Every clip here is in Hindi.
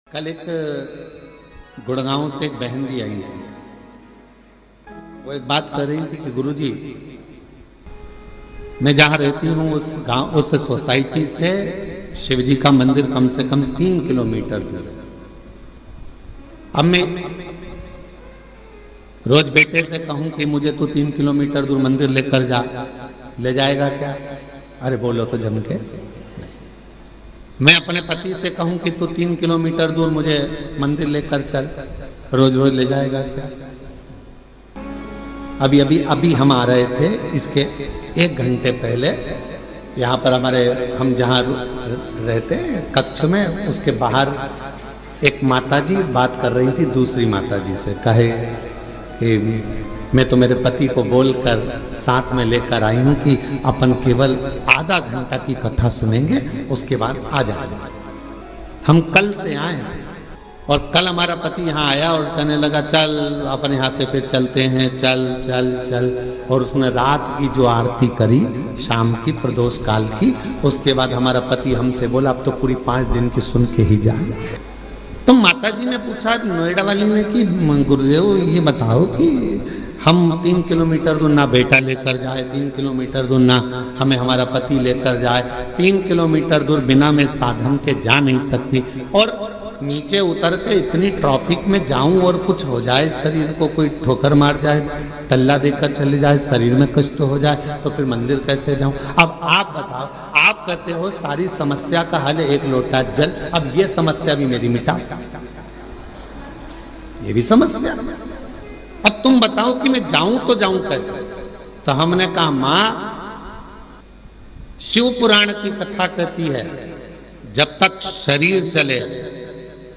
कल एक गुड़गांव से एक बहन जी आई थी। वो एक बात कर रही थी कि गुरुजी, मैं जहां रहती हूं उस गांव, उस सोसाइटी से शिव जी का मंदिर कम से कम 3 किलोमीटर दूर है। अब मैं रोज बेटे से कहूं कि मुझे तो 3 किलोमीटर दूर मंदिर लेकर जा, ले जाएगा क्या? अरे बोलो तो जम के। मैं अपने पति से कहूं कि तू 3 किलोमीटर दूर मुझे मंदिर लेकर चल, रोज रोज ले जाएगा क्या? अभी हम आ रहे थे, इसके 1 घंटे पहले यहाँ पर हम जहाँ रहते हैं कक्ष में, उसके बाहर एक माताजी बात कर रही थी दूसरी माताजी से। कहे कि मैं तो मेरे पति को बोलकर साथ में लेकर आई हूं कि अपन केवल आधा घंटा की कथा सुनेंगे, उसके बाद आ जाएंगे। हम कल से आए हैं और कल हमारा पति यहाँ आया और कहने लगा चल अपन यहाँ से फिर चलते हैं, चल चल चल। और उसने रात की जो आरती करी शाम की प्रदोष काल की, उसके बाद हमारा पति हमसे बोला अब तो पूरी 5 दिन की सुन के ही जाए। तो माताजी ने पूछा नोएडा वाली ने कि गुरुदेव ये बताओ कि हम 3 किलोमीटर दूर ना बेटा लेकर जाए, 3 किलोमीटर दूर ना हमें हमारा पति लेकर जाए, 3 किलोमीटर दूर बिना मैं साधन के जा नहीं सकती, और नीचे उतर के इतनी ट्रैफिक में जाऊं और कुछ हो जाए, शरीर को कोई ठोकर मार जाए, टल्ला देकर चले जाए, शरीर में कष्ट हो जाए, तो फिर मंदिर कैसे जाऊं? अब आप बताओ, आप कहते हो सारी समस्या का हल 1 लोटा जल। अब ये समस्या भी मेरी मिटा, ये भी समस्या। अब तुम बताओ कि मैं जाऊं तो जाऊं कैसे? तो हमने कहा मां, शिव पुराण की कथा कहती है जब तक शरीर चले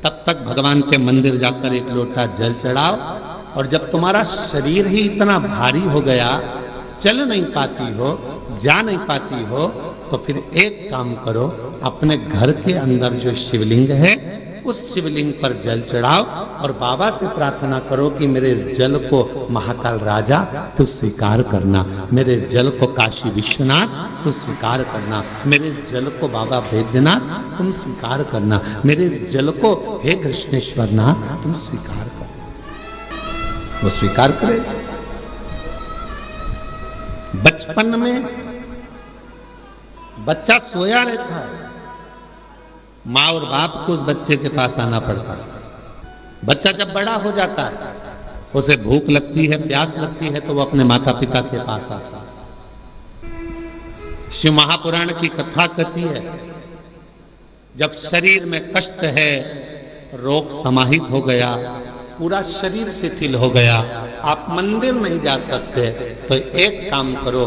तब तक भगवान के मंदिर जाकर 1 लोटा जल चढ़ाओ, और जब तुम्हारा शरीर ही इतना भारी हो गया, चल नहीं पाती हो, जा नहीं पाती हो, तो फिर एक काम करो, अपने घर के अंदर जो शिवलिंग है उस शिवलिंग पर जल चढ़ाओ और बाबा से प्रार्थना करो कि मेरे इस जल को महाकाल राजा तू स्वीकार करना, मेरे इस जल को काशी विश्वनाथ तू स्वीकार करना, मेरे इस जल को बाबा वैद्यनाथ तुम स्वीकार करना, मेरे इस जल को हे कृष्णेश्वर नाथ तुम स्वीकार करो। वो स्वीकार करे। बचपन में बच्चा सोया रहता है, माँ और बाप को उस बच्चे के पास आना पड़ता है। बच्चा जब बड़ा हो जाता है, उसे भूख लगती है, प्यास लगती है, तो वो अपने माता पिता के पास आता है। शिव महापुराण की कथा कहती है जब शरीर में कष्ट है, रोग समाहित हो गया, पूरा शरीर शिथिल हो गया, आप मंदिर नहीं जा सकते, तो एक काम करो,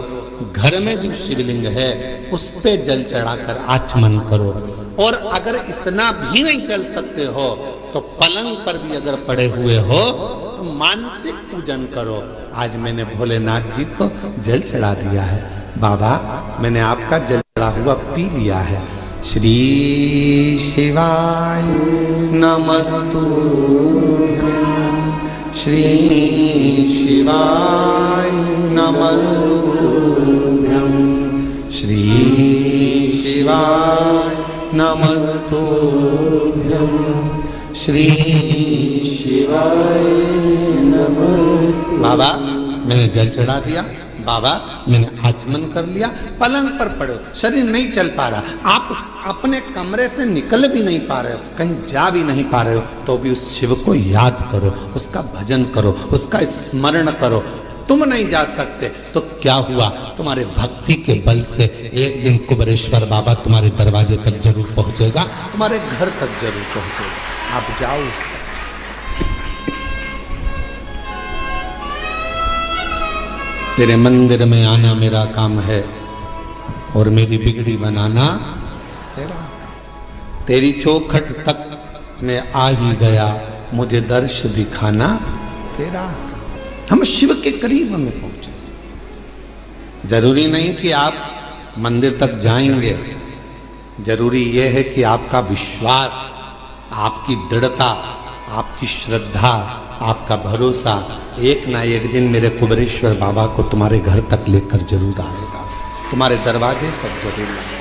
घर में जो शिवलिंग है उस पे जल चढ़ाकर आचमन करो। और अगर इतना भी नहीं चल सकते हो तो पलंग पर भी अगर पड़े हुए हो तो मानसिक पूजन करो। आज मैंने भोलेनाथ जी को जल चढ़ा दिया है, बाबा मैंने आपका जल चढ़ा हुआ पी लिया है। श्री शिवाय नमस्तुभ्यं, श्री शिवाय नमस्तुभ्यं, श्री शिवाय नमस्तुभ्यं, श्री शिवाय नमस्तुभ्यं। बाबा मैंने जल चढ़ा दिया, बाबा मैंने आचमन कर लिया, पलंग पर पड़े, शरीर नहीं चल पा रहा, आप अपने कमरे से निकल भी नहीं पा रहे हो, कहीं जा भी नहीं पा रहे हो, तो भी उस शिव को याद करो, उसका भजन करो, उसका स्मरण करो। तुम नहीं जा सकते तो क्या हुआ, तुम्हारे भक्ति के बल से एक दिन कुबेरेश्वर बाबा तुम्हारे दरवाजे तक जरूर पहुंचेगा, तुम्हारे घर तक जरूर पहुंचेगा। आप जाओ उस तक। तेरे मंदिर में आना मेरा काम है और मेरी बिगड़ी बनाना तेरा काम। तेरी चौखट तक मैं आ ही गया, मुझे दर्श दिखाना तेरा काम। हम शिव के करीब हमें पहुंचे। जरूरी नहीं कि आप मंदिर तक जाएंगे, जरूरी यह है कि आपका विश्वास, आपकी दृढ़ता, आपकी श्रद्धा, आपका भरोसा एक ना एक दिन मेरे कुबेरेश्वर बाबा को तुम्हारे घर तक लेकर जरूर आएगा, तुम्हारे दरवाजे तक जरूर आएगा।